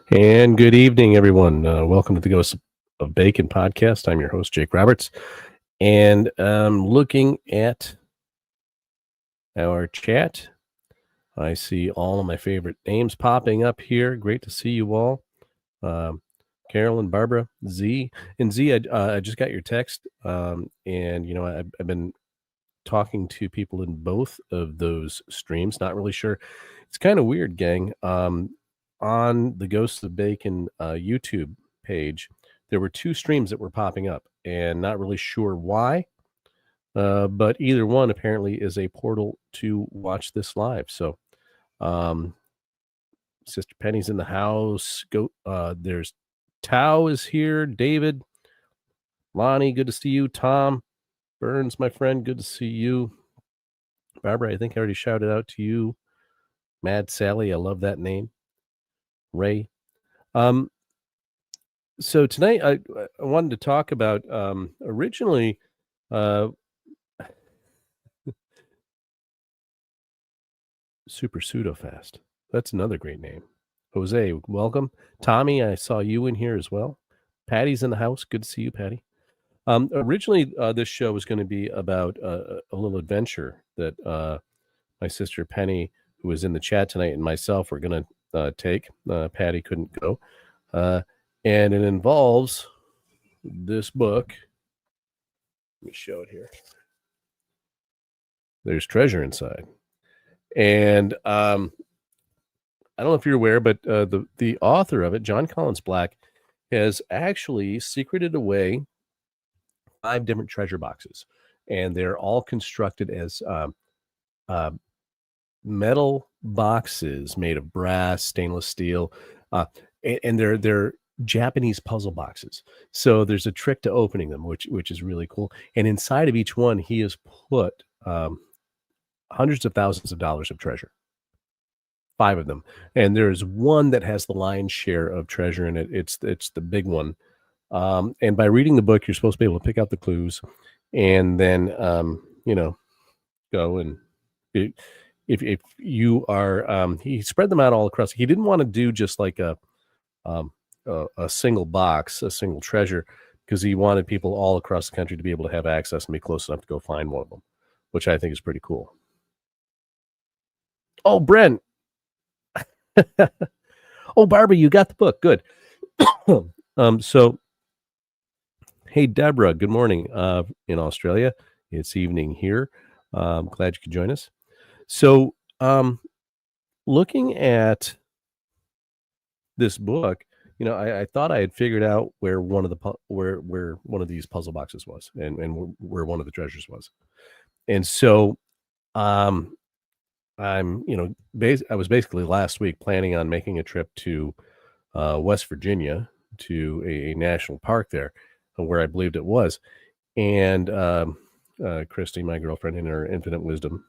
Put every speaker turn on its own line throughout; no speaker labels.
And good evening, everyone. Welcome to the Ghost of Bacon podcast. I'm your host, Jake Roberts, and looking at our chat. I see all of my favorite names popping up here. Great to see you all. Um, Carolyn, Barbara, Z, and Z. I just got your text, and I've been talking to people in both of those streams. Not really sure. It's kind of weird, gang. On the Ghosts of Bacon YouTube page, there were two streams that were popping up, and not really sure why. But either one apparently is a portal to watch this live. So, um, Sister Penny's in the house. There's Tao is here. David, Lonnie, good to see you. Tom Burns, my friend, good to see you. Barbara, I think I already shouted out to you. Mad Sally, I love that name. Ray. So tonight I wanted to talk about originally Super Pseudo Fast. That's another great name. Jose, welcome. Tommy, I saw you in here as well. Patty's in the house. Good to see you, Patty. Originally, this show was going to be about a little adventure that my sister Penny, who was in the chat tonight, and myself were going to take. Patty couldn't go. And it involves this book. Let me show it here. There's treasure inside. And I don't know if you're aware, but the author of it, Jon Collins-Black, has actually secreted away 5 different treasure boxes. And they're all constructed as metal boxes made of brass, stainless steel, and they're Japanese puzzle boxes. So there's a trick to opening them, which is really cool. And inside of each one, he has put hundreds of thousands of dollars of treasure. 5 of them, and there's one that has the lion's share of treasure in it. It's the big one. And by reading the book, you're supposed to be able to pick out the clues, and then go and if you are he spread them out all across. He didn't want to do just like a single box, a single treasure, because he wanted people all across the country to be able to have access and be close enough to go find one of them, which I think is pretty cool. Oh, Brent. Oh, Barbie, you got the book. Good. So, hey, Deborah, good morning in Australia. It's evening here. Glad you could join us. So, looking at this book, I thought I had figured out where one of these puzzle boxes was, and where one of the treasures was, and so, I was basically last week planning on making a trip to West Virginia to a national park there, where I believed it was, and Christy, my girlfriend, in her infinite wisdom.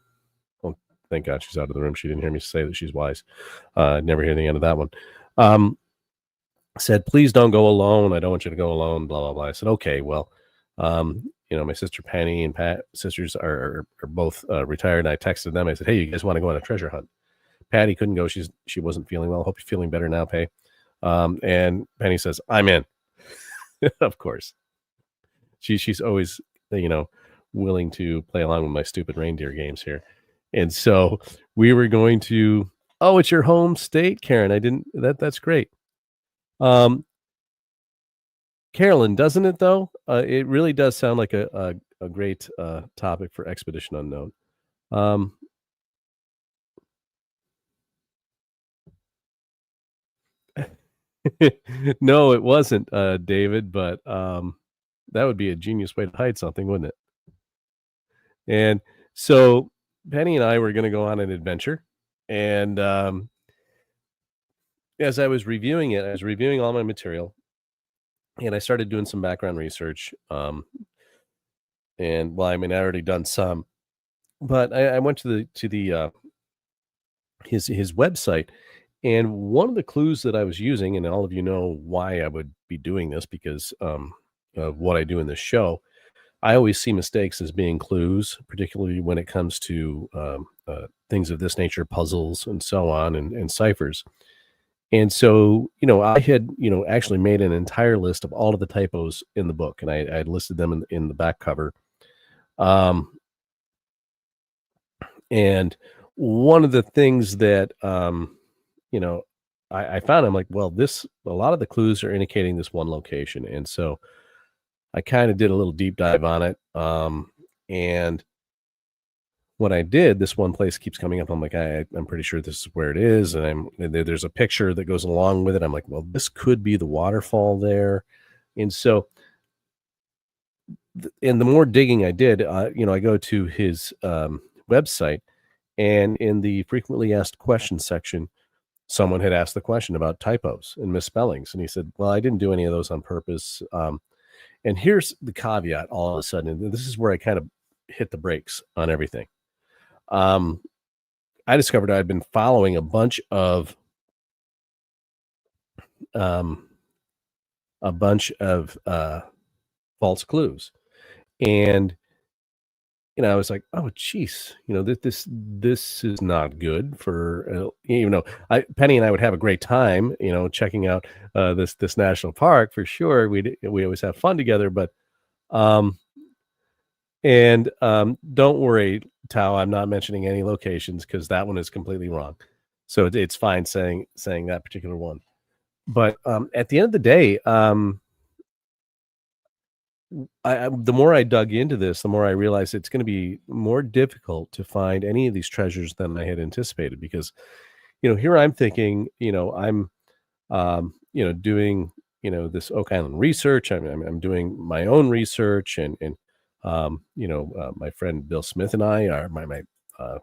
Thank God she's out of the room. She didn't hear me say that she's wise. Never hear the end of that one. Said, please don't go alone. I don't want you to go alone, blah, blah, blah. I said, okay, well, my sister Penny and Pat sisters are both retired. And I texted them. I said, hey, you guys want to go on a treasure hunt? Patty couldn't go. She wasn't feeling well. Hope you're feeling better now, Pay. And Penny says, I'm in. Of course. She's always, willing to play along with my stupid reindeer games here. And so we were going to, oh, it's your home state, Karen. That's great. Carolyn, doesn't it though? It really does sound like a great topic for Expedition Unknown. No, it wasn't, David, but that would be a genius way to hide something, wouldn't it? And so Penny and I were going to go on an adventure, and as I was reviewing it, I was reviewing all my material, and I started doing some background research. And well, I mean, I already done some, but I went to the his website, and one of the clues that I was using, and all of you know why I would be doing this because of what I do in this show. I always see mistakes as being clues, particularly when it comes to things of this nature, puzzles and so on, and ciphers. And so, I had, actually made an entire list of all of the typos in the book, and I listed them in the back cover. Um, and one of the things that, you know, I found, I'm like, well, a lot of the clues are indicating this one location. And so I kind of did a little deep dive on it. And when I did, this one place keeps coming up. I'm like, I'm pretty sure this is where it is. And there's a picture that goes along with it. I'm like, well, this could be the waterfall there. And so, and the more digging I did, I go to his website, and in the frequently asked questions section, someone had asked the question about typos and misspellings. And he said, well, I didn't do any of those on purpose. And here's the caveat all of a sudden. And this is where I kind of hit the brakes on everything. I discovered I'd been following um, a bunch of false clues, and I was like, oh, geez, this is not good for Penny and I would have a great time, checking out this national park for sure. We always have fun together, but um, don't worry, Tao, I'm not mentioning any locations because that one is completely wrong. So it's fine saying that particular one. But at the end of the day, the more I dug into this, the more I realized it's going to be more difficult to find any of these treasures than I had anticipated. Because here I'm thinking, I'm doing this Oak Island research. I'm doing my own research, and my friend Bill Smith and I are my uh,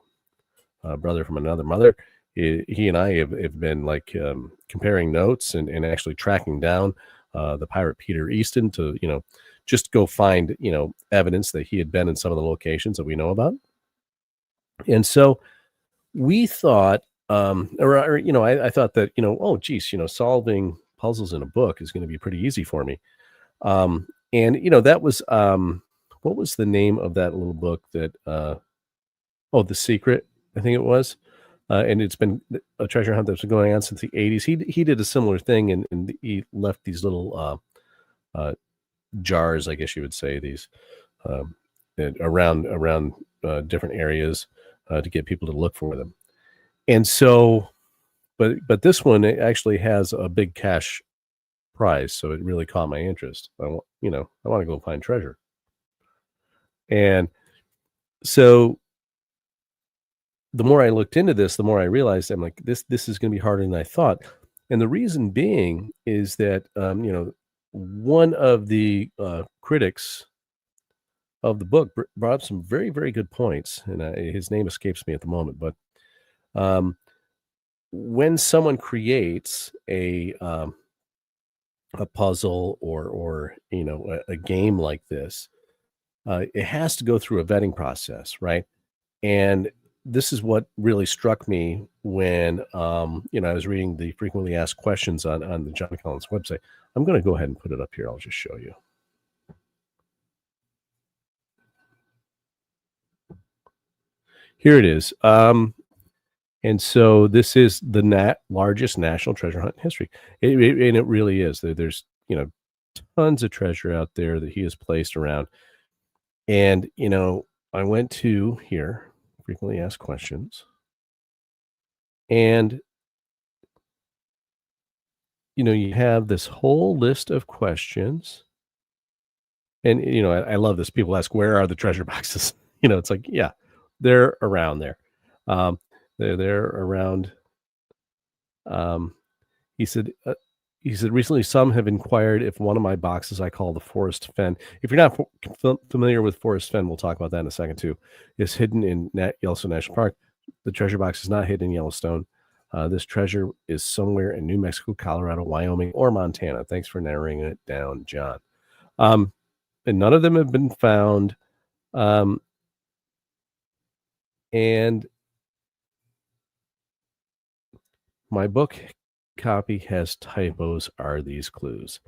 brother from another mother. He and I have been like comparing notes and actually tracking down the pirate Peter Easton to just go find evidence that he had been in some of the locations that we know about. And so we thought, I thought that oh geez, solving puzzles in a book is going to be pretty easy for me. And that was what was the name of that little book that oh, The Secret, I think it was. And it's been a treasure hunt that's been going on since the 80s. He did a similar thing, and he left these little jars, I guess you would say, these um, around different areas to get people to look for them. And so, but this one, it actually has a big cash prize, so it really caught my interest. I want to go find treasure. And so the more I looked into this, the more I realized I'm like, this is going to be harder than I thought. And the reason being is that one of the critics of the book brought up some very, very good points, and his name escapes me at the moment. But um, when someone creates a puzzle or a game like this, it has to go through a vetting process, right? And this is what really struck me when I was reading the frequently asked questions on the Jon Collins website. I'm going to go ahead and put it up here. I'll just show you. Here it is. And so this is the largest national treasure hunt in history. And it really is. There's tons of treasure out there that he has placed around. And I went to here, frequently asked questions, and you have this whole list of questions. And I love this. People ask, where are the treasure boxes? It's like, yeah, they're around there. Um, they're around. Um, he said, recently some have inquired if one of my boxes I call the Forest Fen. If you're not familiar with Forest Fen, we'll talk about that in a second too, is hidden in Yellowstone National Park. The treasure box is not hidden in Yellowstone. This treasure is somewhere in New Mexico, Colorado, Wyoming, or Montana. Thanks for narrowing it down, John. And none of them have been found. And my book copy has typos. Are these clues?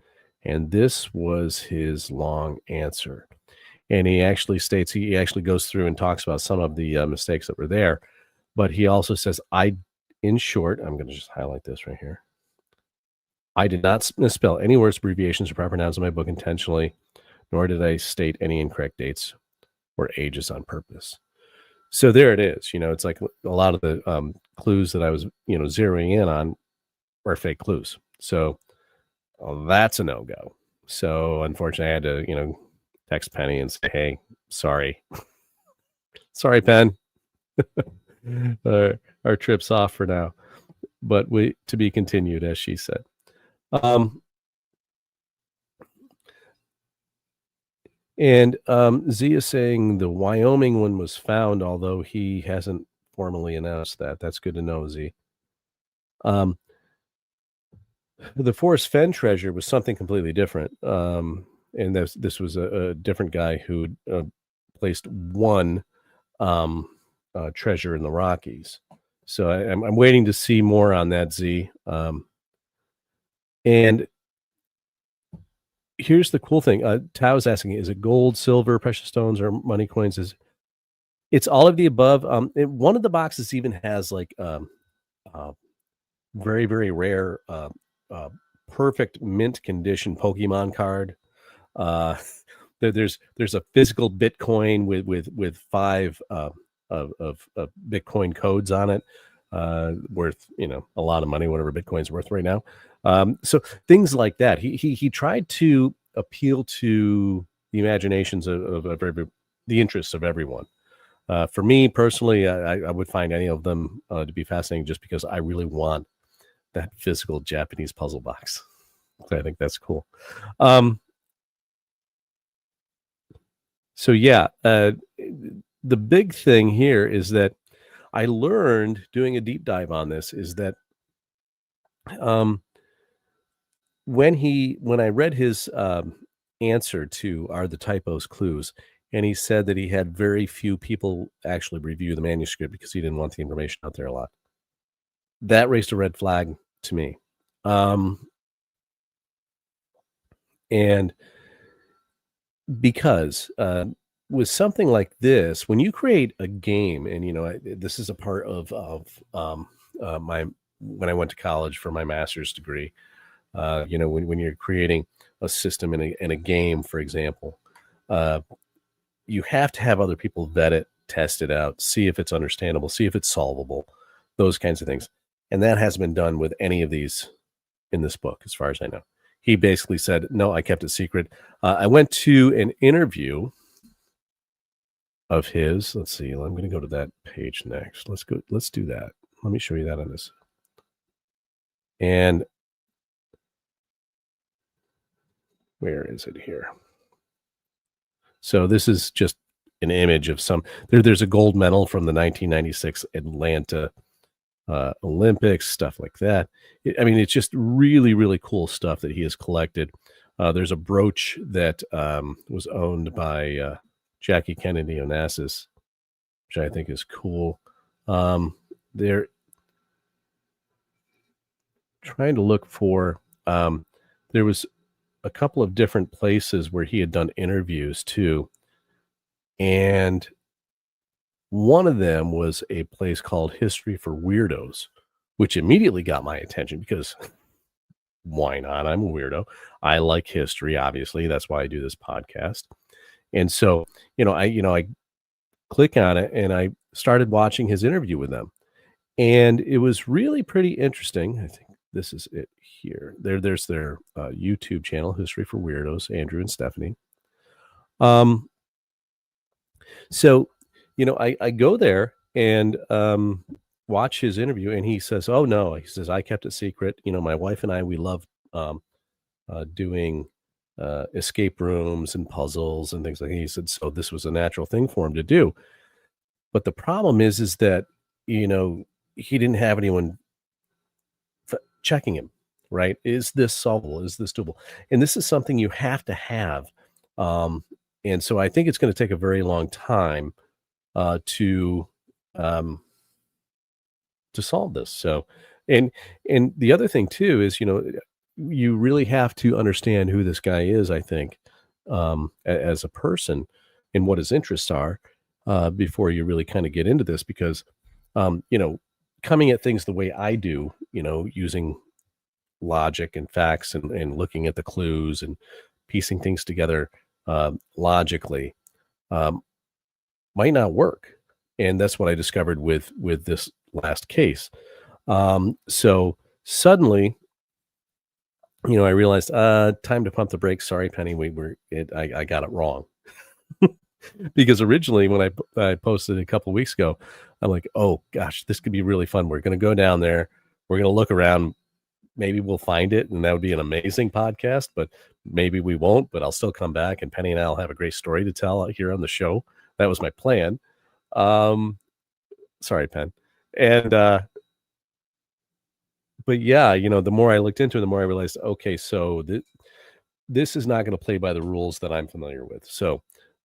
And this was his long answer. And he actually states, he actually goes through and talks about some of the mistakes that were there. But he also says, in short, I'm going to just highlight this right here. I did not misspell any words, abbreviations, or proper nouns in my book intentionally, nor did I state any incorrect dates or ages on purpose. So there it is. It's like a lot of the clues that I was, zeroing in on were fake clues. So that's a no go. So unfortunately, I had to, text Penny and say, "Hey, sorry, sorry, Pen, our trip's off for now, but we to be continued," as she said. Um, and Z is saying the Wyoming one was found, although he hasn't formally announced that. That's good to know, Z. Um, the Forest Fen treasure was something completely different. And this was a different guy who placed one treasure in the Rockies. So I'm waiting to see more on that, Z. And here's the cool thing. Tao's asking, is it gold, silver, precious stones, or money coins? It's all of the above. One of the boxes even has like uh, very, very rare, uh, perfect mint condition Pokemon card. Uh, there's a physical Bitcoin with five of Bitcoin codes on it, worth a lot of money, whatever Bitcoin's worth right now. So things like that. He tried to appeal to the imaginations of the interests of everyone. For me personally, I would find any of them to be fascinating, just because I really want that physical Japanese puzzle box. I think that's cool. So yeah, the big thing here is that I learned doing a deep dive on this is that um, when I read his answer to "Are the typos clues?" and he said that he had very few people actually review the manuscript because he didn't want the information out there a lot. That raised a red flag to me. And because with something like this, when you create a game, and this is a part of my when I went to college for my master's degree. When you're creating a system in a game, for example, you have to have other people vet it, test it out, see if it's understandable, see if it's solvable, those kinds of things. And that hasn't been done with any of these in this book, as far as I know. He basically said, "No, I kept it secret." I went to an interview of his. Let's see. I'm going to go to that page next. Let's go. Let's do that. Let me show you that on this. And where is it here? So this is just an image of there's a gold medal from the 1996 Atlanta Olympics, stuff like that. It's just really, really cool stuff that he has collected. There's a brooch that was owned by Jackie Kennedy Onassis, which I think is cool. They're trying to look for, there was a couple of different places where he had done interviews too. And one of them was a place called History for Weirdos, which immediately got my attention because why not? I'm a weirdo. I like history, obviously. That's why I do this podcast. And so, I click on it and I started watching his interview with them. And it was really pretty interesting. I think this is it here. There's their YouTube channel, History for Weirdos, Andrew and Stephanie. So, I go there and watch his interview, and he says, "Oh no," he says, "I kept it secret. My wife and I, we love doing escape rooms and puzzles and things like that." He said, so this was a natural thing for him to do. But the problem is that he didn't have anyone checking him. Right? Is this solvable? Is this doable? And this is something you have to have. And so I think it's going to take a very long time to solve this. So, and the other thing too is, you really have to understand who this guy is, I think, as a person and what his interests are before you really kind of get into this, because, coming at things the way I do, using logic and facts and looking at the clues and piecing things together logically might not work. And that's what I discovered with this last case. So suddenly, I realized, time to pump the brakes. Sorry, Penny, I got it wrong. Because originally when I posted a couple of weeks ago, I'm like, oh gosh, this could be really fun. We're going to go down there. We're going to look around. Maybe we'll find it, and that would be an amazing podcast, but maybe we won't, but I'll still come back, and Penny and I'll have a great story to tell here on the show. That was my plan. Sorry, Pen. And, but yeah, the more I looked into it, the more I realized, okay, so this is not going to play by the rules that I'm familiar with. So,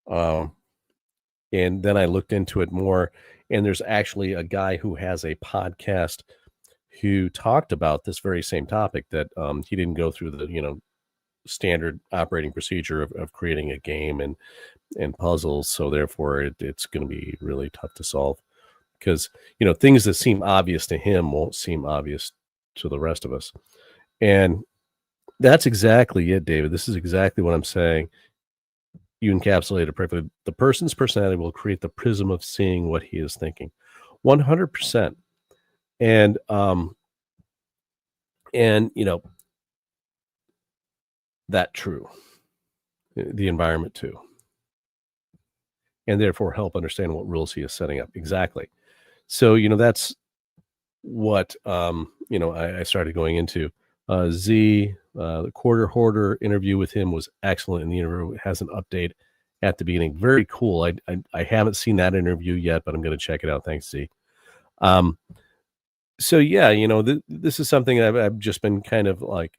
and then I looked into it more, and there's actually a guy who has a podcast who talked about this very same topic, that he didn't go through the, standard operating procedure of creating a game and puzzles. So therefore it's going to be really tough to solve, because, things that seem obvious to him won't seem obvious to the rest of us. And that's exactly it, David. This is exactly what I'm saying. You encapsulate it perfectly. The person's personality will create the prism of seeing what he is thinking. 100%. And that true, the environment too, and therefore help understand what rules he is setting up. Exactly. So, that's what, I started going into. Z, the Quarter Hoarder interview with him was excellent, and the interview has an update at the beginning. Very cool. I haven't seen that interview yet, but I'm going to check it out. Thanks, Z. So yeah, this is something I've just been kind of like,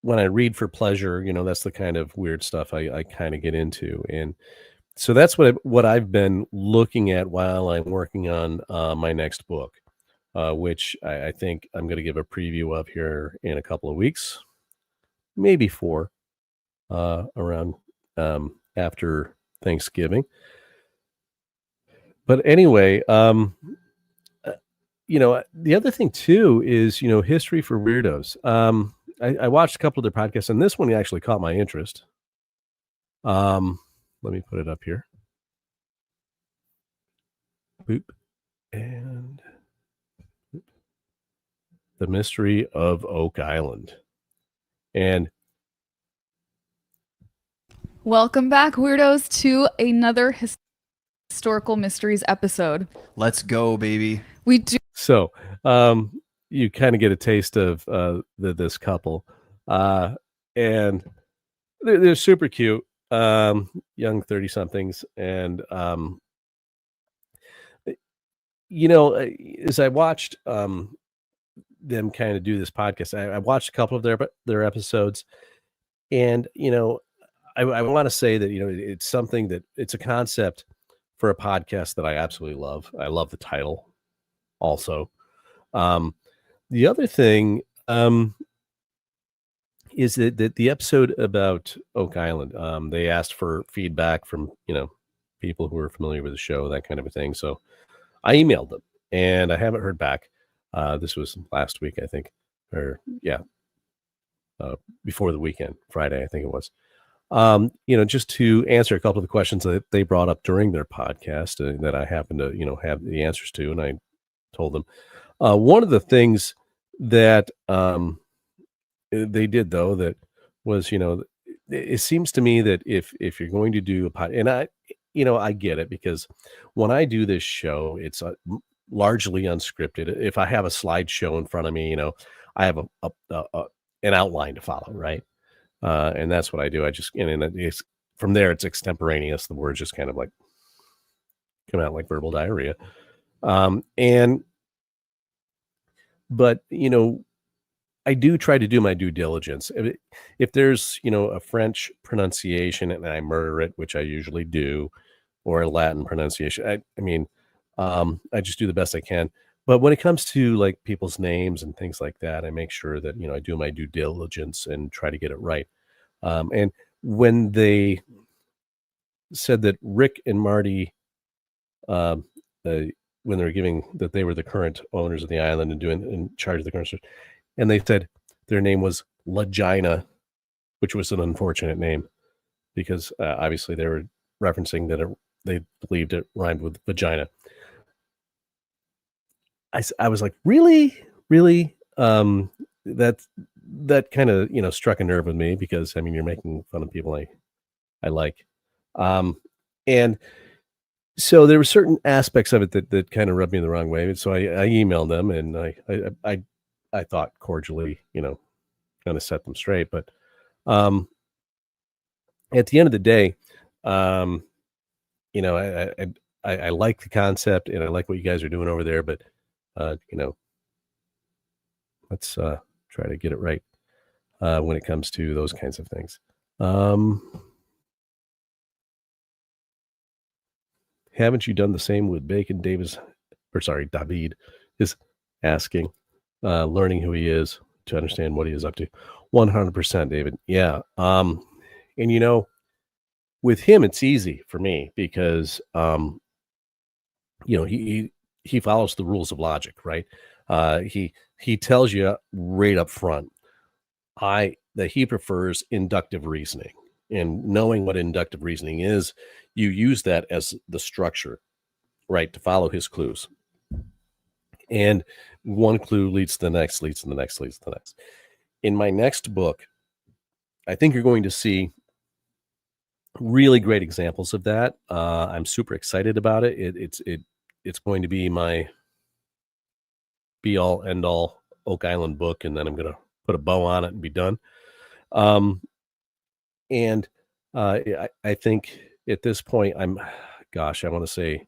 when I read for pleasure, that's the kind of weird stuff I kind of get into. And so that's what I've been looking at while I'm working on my next book, which I think I'm going to give a preview of here in a couple of weeks, maybe 4, around after Thanksgiving. But anyway, the other thing too is, History for Weirdos. I watched a couple of their podcasts, and this one actually caught my interest. Let me put it up here. Boop. And The Mystery of Oak Island. And
welcome back, weirdos, to another historical mysteries episode.
Let's go, baby.
We do.
So, you kind of get a taste of this couple, and they're super cute, young 30-somethings, and as I watched them kind of do this podcast, I watched a couple of their episodes, and I want to say that it's something that it's a concept for a podcast that I absolutely love. I love the title, also. The other thing is that the episode about Oak Island, they asked for feedback from people who are familiar with the show, that kind of a thing. So I emailed them, and I haven't heard back. This was last week, I think, or before the weekend, Friday, I think it was. Just to answer a couple of the questions that they brought up during their podcast that I happened to have the answers to, and I told them. One of the things that they did, though, that was, it seems to me that if you're going to do a pod, and I get it, because when I do this show, it's largely unscripted. If I have a slideshow in front of me, I have an outline to follow, right? And that's what I do. I just, and it's from there, it's extemporaneous. The words just kind of like come out like verbal diarrhea. But I do try to do my due diligence. If there's, a French pronunciation and I murder it, which I usually do, or a Latin pronunciation, I just do the best I can. But when it comes to like people's names and things like that, I make sure that, I do my due diligence and try to get it right. And when they said that Rick and Marty when they were giving that they were the current owners of the island and in charge of the current, and they said their name was Legina, which was an unfortunate name because obviously they were referencing that they believed it rhymed with vagina. I was like, really? That kind of, struck a nerve with me because, I mean, you're making fun of people I like. And so there were certain aspects of it that kind of rubbed me the wrong way. And so I emailed them and I thought cordially, kind of set them straight. But at the end of the day, um, I like the concept and I like what you guys are doing over there, but let's try to get it right when it comes to those kinds of things. Haven't you done the same with Bacon? David is asking, learning who he is to understand what he is up to. 100%, David. Yeah. And with him, it's easy for me because, he follows the rules of logic, right? He tells you right up front, that he prefers inductive reasoning, and knowing what inductive reasoning is, you use that as the structure, right, to follow his clues. And one clue leads to the next, leads to the next, leads to the next. In my next book, I think you're going to see really great examples of that. I'm super excited about it. It's going to be my be all end all Oak Island book, and then I'm going to put a bow on it and be done. And I think at this point, I want to say at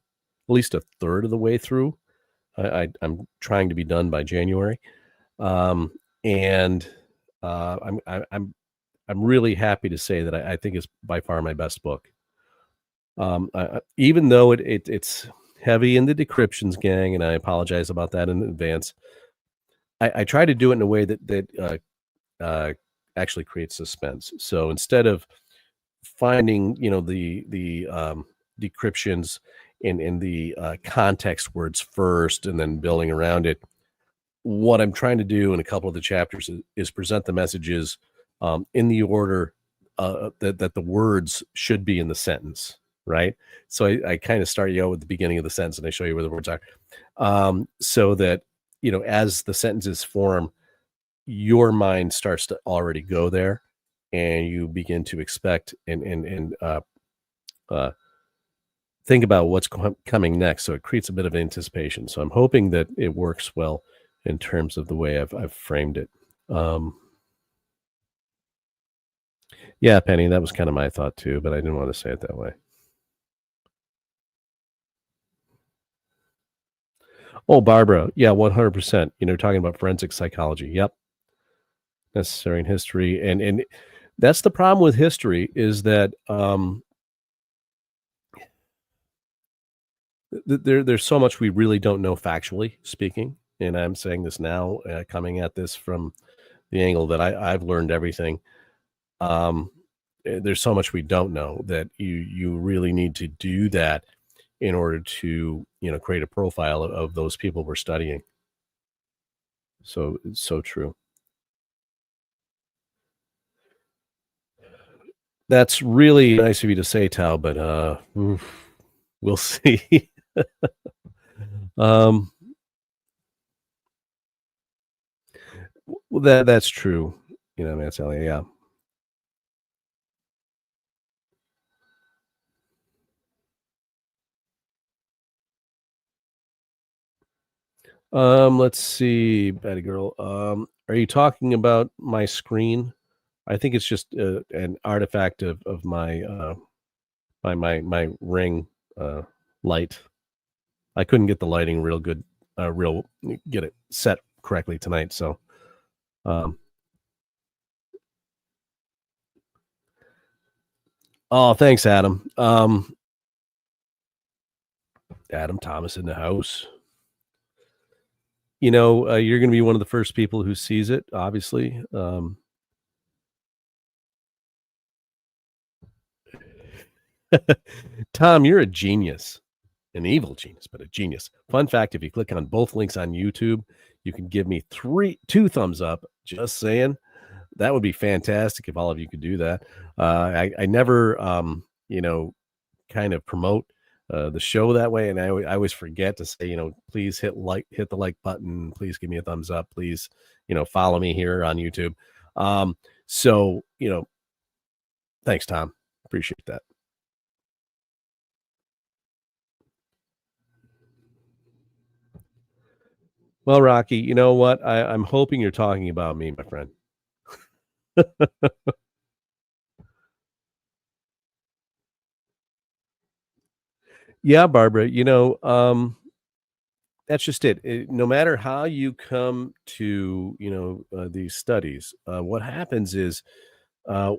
least a third of the way through. I'm trying to be done by January, and I'm really happy to say that I think it's by far my best book. Even though it's heavy in the decryptions, gang, and I apologize about that in advance. I try to do it in a way that actually creates suspense. So instead of finding, the decryptions in the context words first and then building around it, what I'm trying to do in a couple of the chapters is present the messages in the order that the words should be in the sentence, right? So I kind of start you out with the beginning of the sentence and I show you where the words are, so that, as the sentences form, your mind starts to already go there and you begin to expect and think about what's coming next. So it creates a bit of anticipation. So I'm hoping that it works well in terms of the way I've framed it. Yeah, Penny, that was kind of my thought too, but I didn't want to say it that way. Oh, Barbara. Yeah, 100%. Talking about forensic psychology. Yep. Necessary in history. And that's the problem with history is that there's so much we really don't know factually speaking. And I'm saying this now, coming at this from the angle that I've learned everything. There's so much we don't know that you really need to do that in order to, create a profile of those people we're studying. So it's so true. That's really nice of you to say, Tao, but we'll see. Well, that's true. Matt Sally, yeah. Let's see, Betty girl. Are you talking about my screen? I think it's just an artifact of my my ring light. I couldn't get the lighting get it set correctly tonight. So, oh, thanks, Adam. Adam Thomas in the house. You're going to be one of the first people who sees it, obviously. Tom, you're a genius. an evil genius, but a genius. Fun fact, if you click on both links on YouTube, you can give me two thumbs up. Just saying. That would be fantastic if all of you could do that. I never, kind of promote the show that way, and I always forget to say, please hit the like button. Please give me a thumbs up. Please, follow me here on YouTube. So, thanks, Tom. Appreciate that. Well, Rocky, you know what? I'm hoping you're talking about me, my friend. Yeah, Barbara, that's just it. No matter how you come to, these studies, what happens is uh,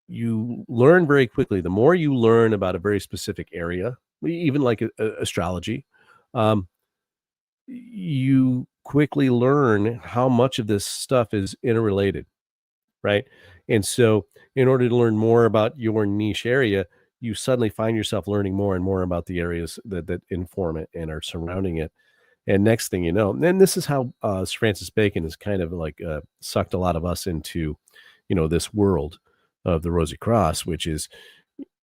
you learn very quickly. The more you learn about a very specific area, even like astrology, um, you quickly learn how much of this stuff is interrelated, right? And so, in order to learn more about your niche area, you suddenly find yourself learning more and more about the areas that inform it and are surrounding it. And next thing you know, and this is how Sir Francis Bacon has kind of like sucked a lot of us into, this world of the Rosy Cross, which is,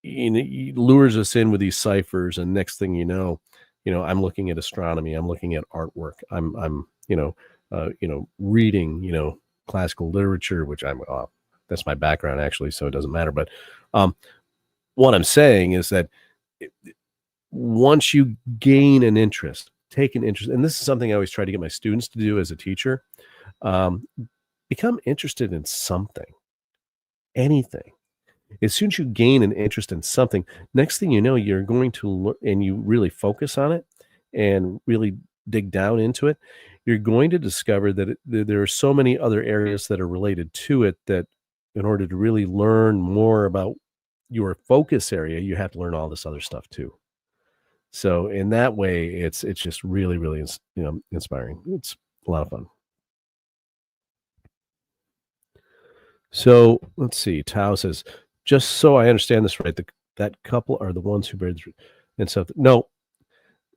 he lures us in with these ciphers, and next thing I'm looking at astronomy, I'm looking at artwork, I'm reading, classical literature, which that's my background actually, so it doesn't matter. But what I'm saying is that once you gain an interest, take an interest, and this is something I always try to get my students to do as a teacher, become interested in something, anything. As soon as you gain an interest in something, next thing you know, you're going to look and you really focus on it and really dig down into it. You're going to discover that there are so many other areas that are related to it, that in order to really learn more about your focus area, you have to learn all this other stuff too. So in that way, it's just really, really, inspiring. It's a lot of fun. So let's see. Tao says, just so I understand this right, that couple are the ones who buried and stuff. No,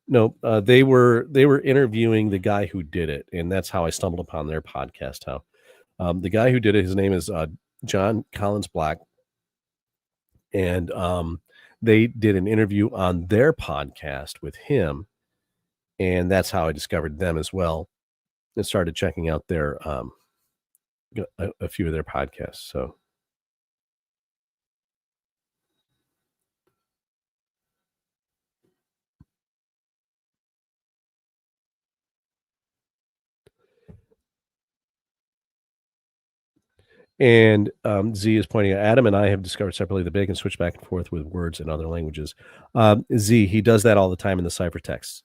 they were interviewing the guy who did it, and that's how I stumbled upon their podcast. How the guy who did it, his name is Jon Collins-Black, and they did an interview on their podcast with him, and that's how I discovered them as well, and started checking out their a few of their podcasts. So. And Z is pointing out, Adam and I have discovered separately that Bacon switch back and forth with words in other languages. Z, he does that all the time in the ciphertext.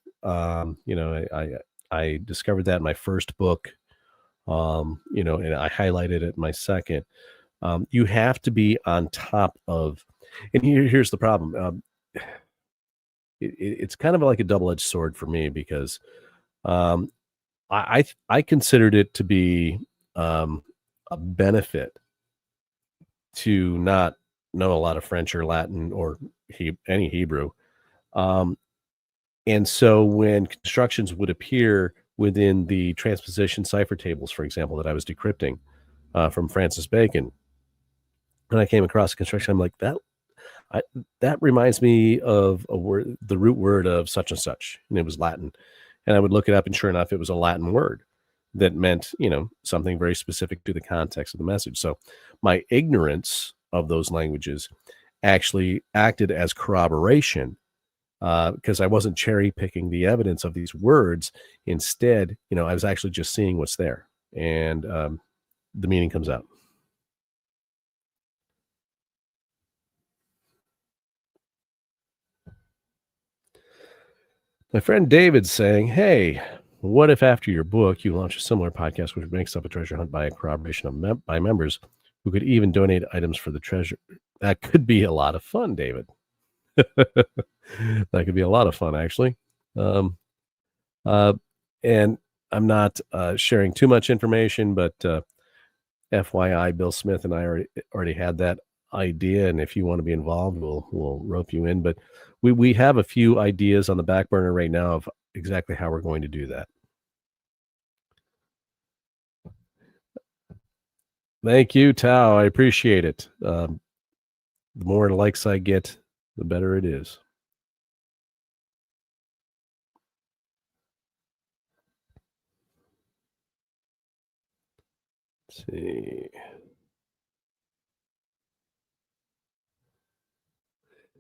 I discovered that in my first book, and I highlighted it in my second. You have to be on top of, and here's the problem. It's kind of like a double-edged sword for me, because I considered it to be a benefit to not know a lot of French or Latin or any Hebrew. And so when constructions would appear within the transposition cipher tables, for example, that I was decrypting from Francis Bacon, and I came across a construction, I'm like, that reminds me of a word, the root word of such and such, and it was Latin. And I would look it up, and sure enough, it was a Latin word that meant, something very specific to the context of the message. So my ignorance of those languages actually acted as corroboration, because I wasn't cherry picking the evidence of these words. Instead, I was actually just seeing what's there, and the meaning comes out. My friend David's saying, hey, what if after your book you launch a similar podcast which makes up a treasure hunt by a corroboration of by members who could even donate items for the treasure? That could be a lot of fun, David. That could be a lot of fun, actually. And I'm not sharing too much information, but FYI, Bill Smith and I already had that idea, and if you want to be involved, we'll rope you in. But we have a few ideas on the back burner right now of exactly how we're going to do that. Thank you, Tao. I appreciate it. The more likes I get, the better it is. Let's see.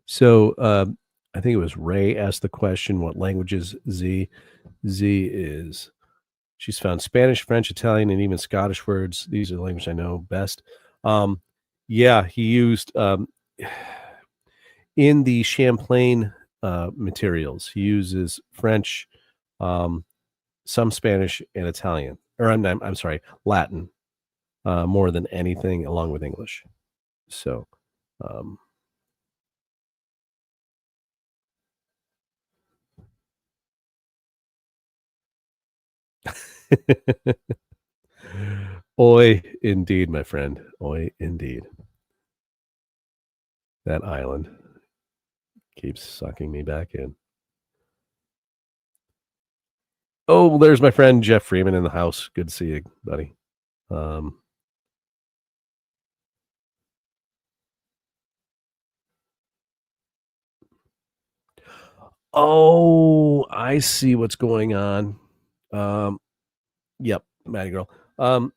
So I think it was Ray asked the question, what language is Z? Z is, she's found Spanish, French, Italian, and even Scottish words. These are the languages I know best. Yeah, he used in the Champlain materials, he uses French, some Spanish, and Italian. Or I'm sorry, Latin, more than anything, along with English. So, oi, indeed, my friend. Oi, indeed. That island keeps sucking me back in. Oh, there's my friend Jeff Freeman in the house. Good to see you, buddy. Oh, I see what's going on. Yep, Matty Girl. Thought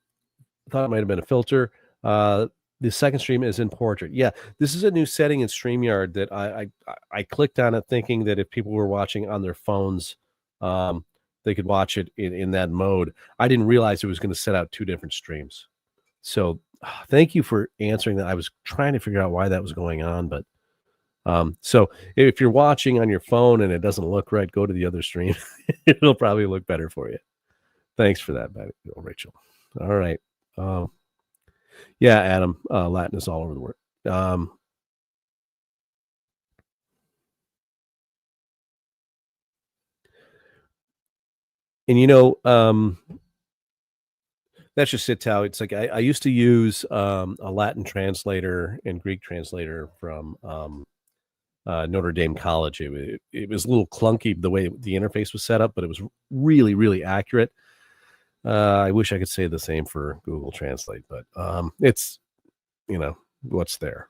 it might have been a filter. The second stream is in portrait. Yeah, this is a new setting in StreamYard that I clicked on it thinking that if people were watching on their phones, they could watch it in that mode. I didn't realize it was going to set out two different streams. So thank you for answering that. I was trying to figure out why that was going on, but so if you're watching on your phone and it doesn't look right, go to the other stream. It'll probably look better for you. Thanks for that, Rachel. All right. Yeah, Adam, Latin is all over the world. And that's just it, Tao. It's like I used to use a Latin translator and Greek translator from Notre Dame College. It was a little clunky the way the interface was set up, but it was really, really accurate. I wish I could say the same for Google Translate, but it's, what's there.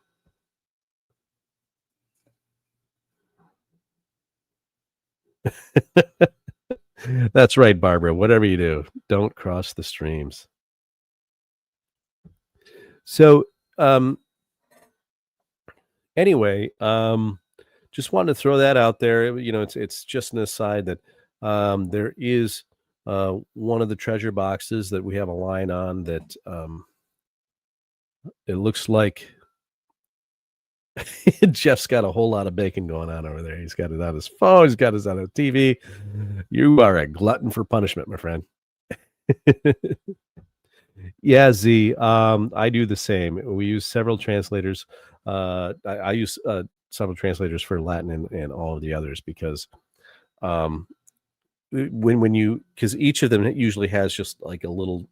That's right, Barbara. Whatever you do, don't cross the streams. So, anyway, just wanted to throw that out there. It's just an aside that there is one of the treasure boxes that we have a line on that it looks like Jeff's got a whole lot of bacon going on over there. He's got it on his phone. He's got it on his TV. You are a glutton for punishment, my friend. Yeah, Z. I do the same. We use several translators. I use several translators for Latin and all of the others because because each of them usually has just like a little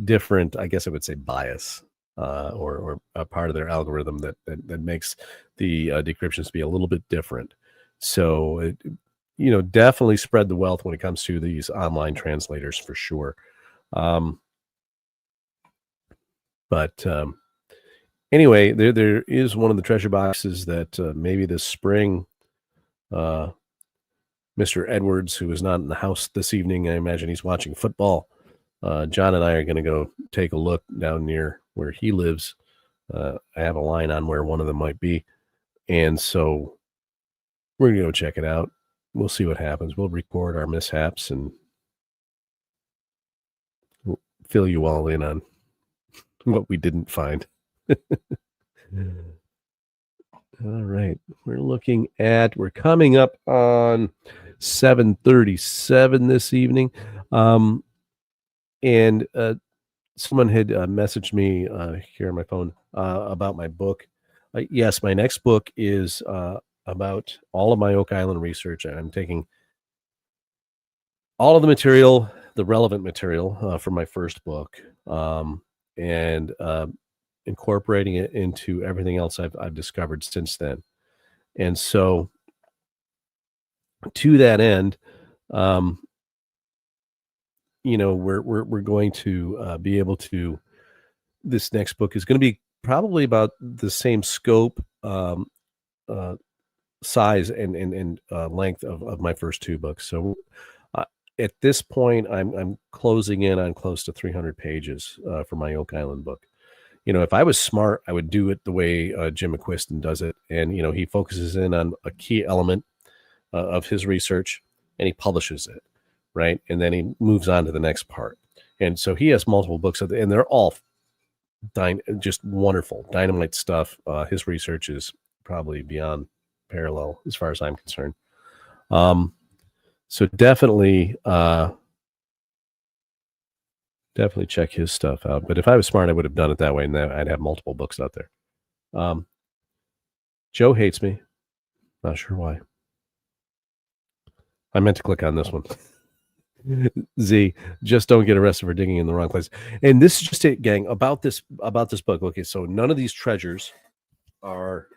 different, I guess I would say, bias or a part of their algorithm that makes the decryptions be a little bit different. So, definitely spread the wealth when it comes to these online translators for sure. But anyway, there is one of the treasure boxes that maybe this spring, Mr. Edwards, who is not in the house this evening, I imagine he's watching football. John and I are going to go take a look down near where he lives. I have a line on where one of them might be. And so we're going to go check it out. We'll see what happens. We'll record our mishaps and we'll fill you all in on what we didn't find. All right. We're coming up on 7:37 this evening. And someone had messaged me here on my phone about my book. Yes, my next book is about all of my Oak Island research. I'm taking all of the material, the relevant material from my first book, and incorporating it into everything else I've discovered since then. And so to that end, um, we're going to be able to. This next book is going to be probably about the same scope, uh, size, and length of my first two books. So uh, at this point, I'm closing in on close to 300 pages for my Oak Island book. If I was smart, I would do it the way Jim McQuiston does it, and he focuses in on a key element of his research, and he publishes it, right, and then he moves on to the next part. And so he has multiple books, and they're all just wonderful, dynamite stuff. His research is probably beyond parallel as far as I'm concerned. So definitely check his stuff out. But if I was smart, I would have done it that way, and then I'd have multiple books out there. Joe hates me. Not sure why. I meant to click on this one. Z, just don't get arrested for digging in the wrong place. And this is just it, gang, about this book. Okay, so none of these treasures are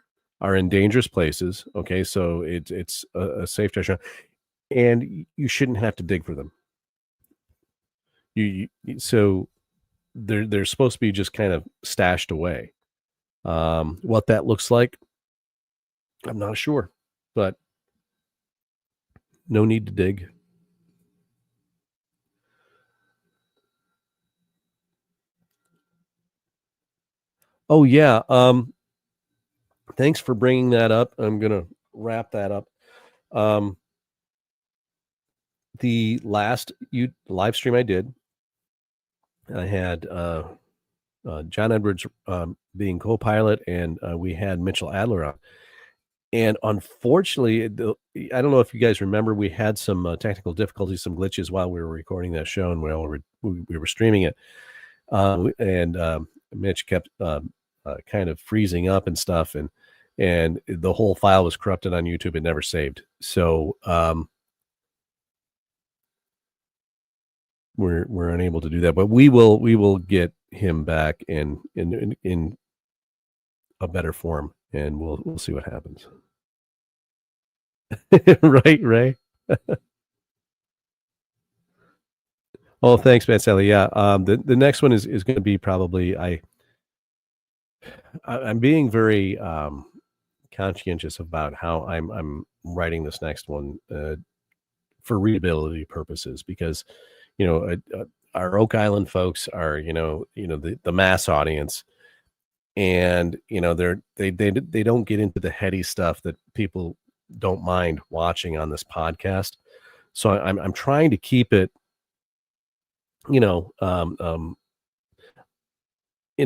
in dangerous places. Okay, so it's a safe treasure, and you shouldn't have to dig for them. So they're supposed to be just kind of stashed away. What that looks like, I'm not sure, but no need to dig. Oh yeah. Thanks for bringing that up. I'm gonna wrap that up. The last live stream I did, I had John Edwards being co-pilot, and we had Mitchell Adler on. And unfortunately, I don't know if you guys remember, we had some technical difficulties, some glitches while we were recording that show, and while we were streaming it. And Mitch kept kind of freezing up and stuff, and the whole file was corrupted on YouTube and never saved. So we're unable to do that, but we will get him back in a better form, and we'll see what happens. Right, Ray. Oh, thanks, man, Sally. Yeah, the next one is going to be probably I'm being very conscientious about how I'm writing this next one for readability purposes, because our Oak Island folks are the mass audience, and they don't get into the heady stuff that people don't mind watching on this podcast. So I'm trying to keep it in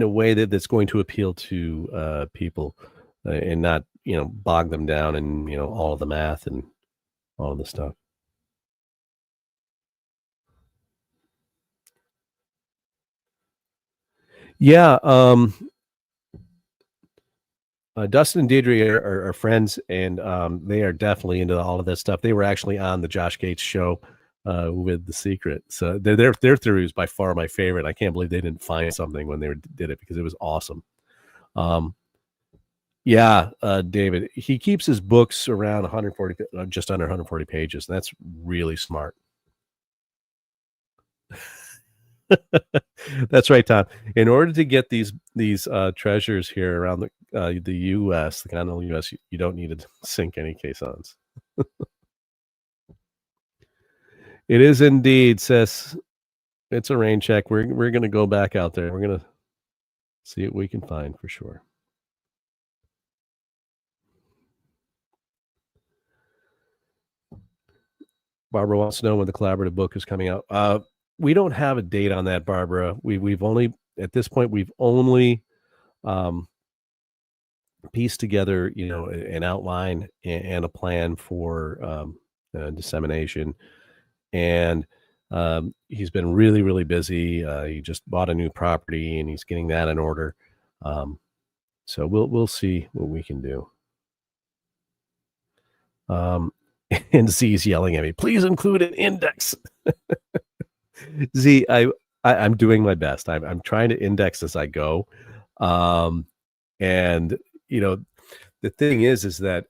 a way that's going to appeal to people, and not bog them down in all of the math and all of the stuff. Yeah. Dustin and Deidre are friends, and they are definitely into all of this stuff. They were actually on the Josh Gates show with The Secret. So their theory was by far my favorite. I can't believe they didn't find something when they did it, because it was awesome. Yeah, David, he keeps his books around 140, just under 140 pages. And that's really smart. That's right, Tom. In order to get these treasures here around the U.S., the continental U.S., you don't need to sink any caissons. It is indeed, sis. It's a rain check. We're going to go back out there. We're going to see what we can find for sure. Barbara wants to know when the collaborative book is coming out. We don't have a date on that, Barbara. We've only, at this point, pieced together, an outline and a plan for dissemination. And he's been really, really busy. He just bought a new property, and he's getting that in order. So we'll see what we can do. And Z's yelling at me, please include an index. Z, I'm doing my best. I'm trying to index as I go. And the thing is that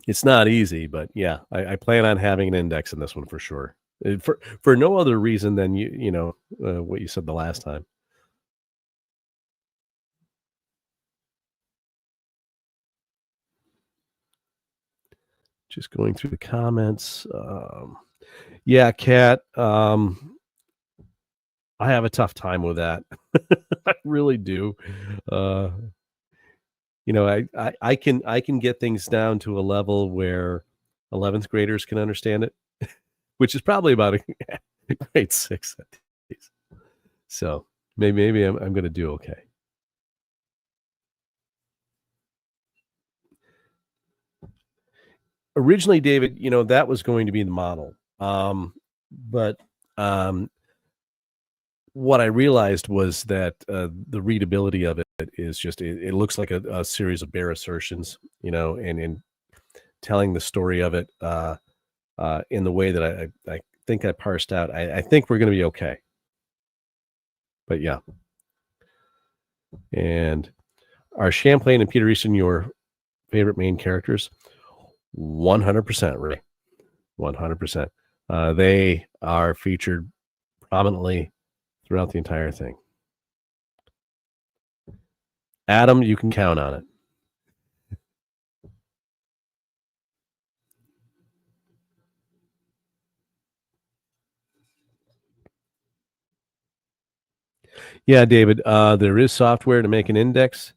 it's not easy, but yeah, I plan on having an index in this one for sure. For no other reason than what you said the last time. Just going through the comments. Yeah, Kat. I have a tough time with that. I really do. Uh, I can get things down to a level where 11th graders can understand it, which is probably about a grade 6 at least. So maybe I'm going to do okay. Originally, David, that was going to be the model. But what I realized was that the readability of it is just it looks like a series of bare assertions, and in telling the story of it in the way that I think I parsed out, I think we're going to be okay. But yeah. And are Champlain and Peter Easton your favorite main characters? 100%, Ray. 100%. They are featured prominently throughout the entire thing. Adam, you can count on it. Yeah, David, there is software to make an index.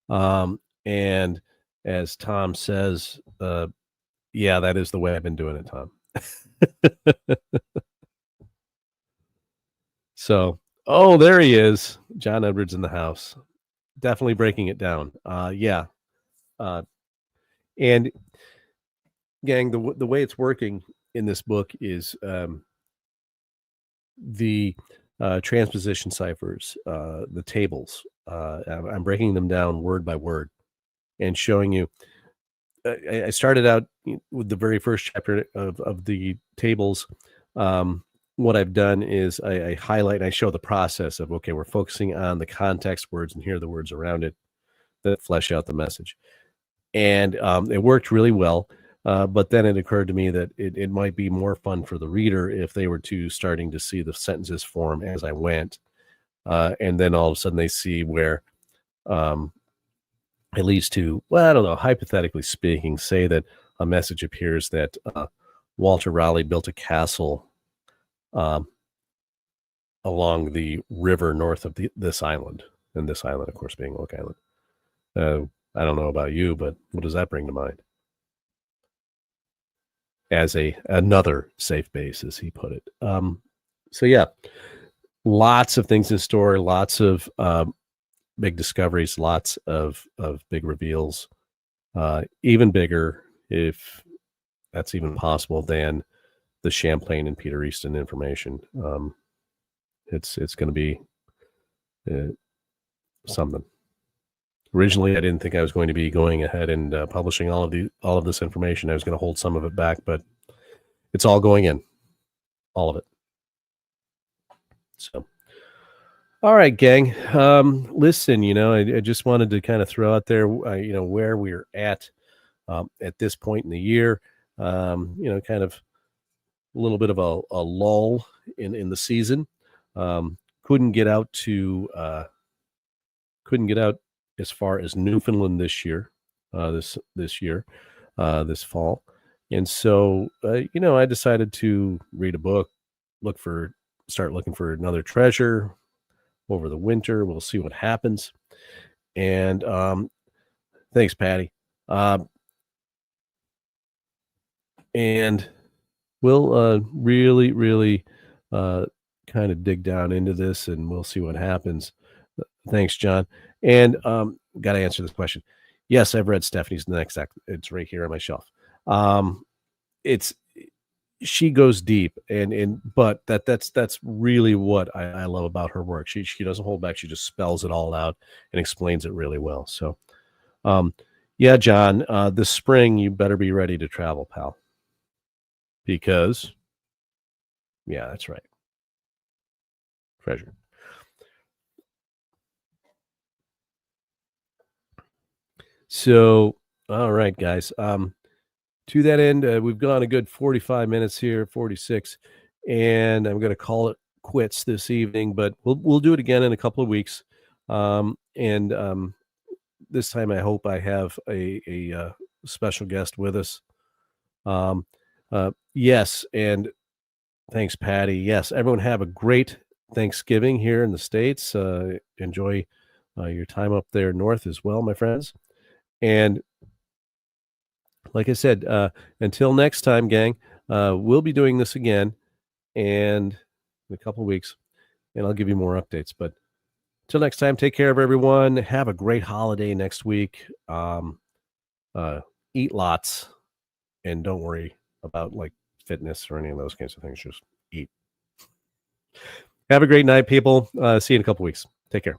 And as Tom says, yeah, that is the way I've been doing it, Tom. So, oh, there he is. John Edwards in the house. Definitely breaking it down. Yeah. And gang, the way it's working in this book is the transposition ciphers, the tables. I'm breaking them down word by word and showing you. I started out with the very first chapter of the tables. What I've done is I highlight and I show the process of, okay, we're focusing on the context words, and here are the words around it that flesh out the message. And it worked really well. But then it occurred to me that it might be more fun for the reader if they were starting to see the sentences form as I went. And then all of a sudden they see where it leads to, well, I don't know, hypothetically speaking, say that a message appears that Walter Raleigh built a castle along the river north of this island, and this island, of course, being Oak Island. I don't know about you, but what does that bring to mind? As another safe base, as he put it. So yeah, lots of things in store, lots of big discoveries, lots of big reveals, even bigger, if that's even possible, than the Champlain and Peter Easton information. It's going to be something. Originally, I didn't think I was going to be going ahead and publishing all of this information. I was going to hold some of it back, but it's all going in, all of it. So, all right, gang. Listen, I just wanted to kind of throw out there, where we're at this point in the year. Kind of a little bit of a lull in the season. Couldn't get out as far as Newfoundland this year, this fall. And so, I decided to read a book, start looking for another treasure over the winter. We'll see what happens. And thanks, Patty. And we'll really, really kind of dig down into this, and we'll see what happens. Thanks, John. And got to answer this question. Yes, I've read Stephanie's Next Act. It's right here on my shelf. She goes deep, but that's really what I love about her work. She doesn't hold back. She just spells it all out and explains it really well. So, yeah, John, this spring you better be ready to travel, pal. Because, yeah, that's right. Treasure. So, all right, guys. To that end, we've gone a good 45 minutes here, 46, and I'm going to call it quits this evening. But we'll do it again in a couple of weeks. And this time, I hope I have a special guest with us. Yes, and thanks, Patty. Yes, everyone have a great Thanksgiving here in the States. Enjoy your time up there north as well, my friends. And like I said, until next time, gang, we'll be doing this again and in a couple of weeks, and I'll give you more updates. But till next time, take care of everyone. Have a great holiday next week. Eat lots, and don't worry about like fitness or any of those kinds of things. Just eat. Have a great night, people. See you in a couple of weeks. Take care.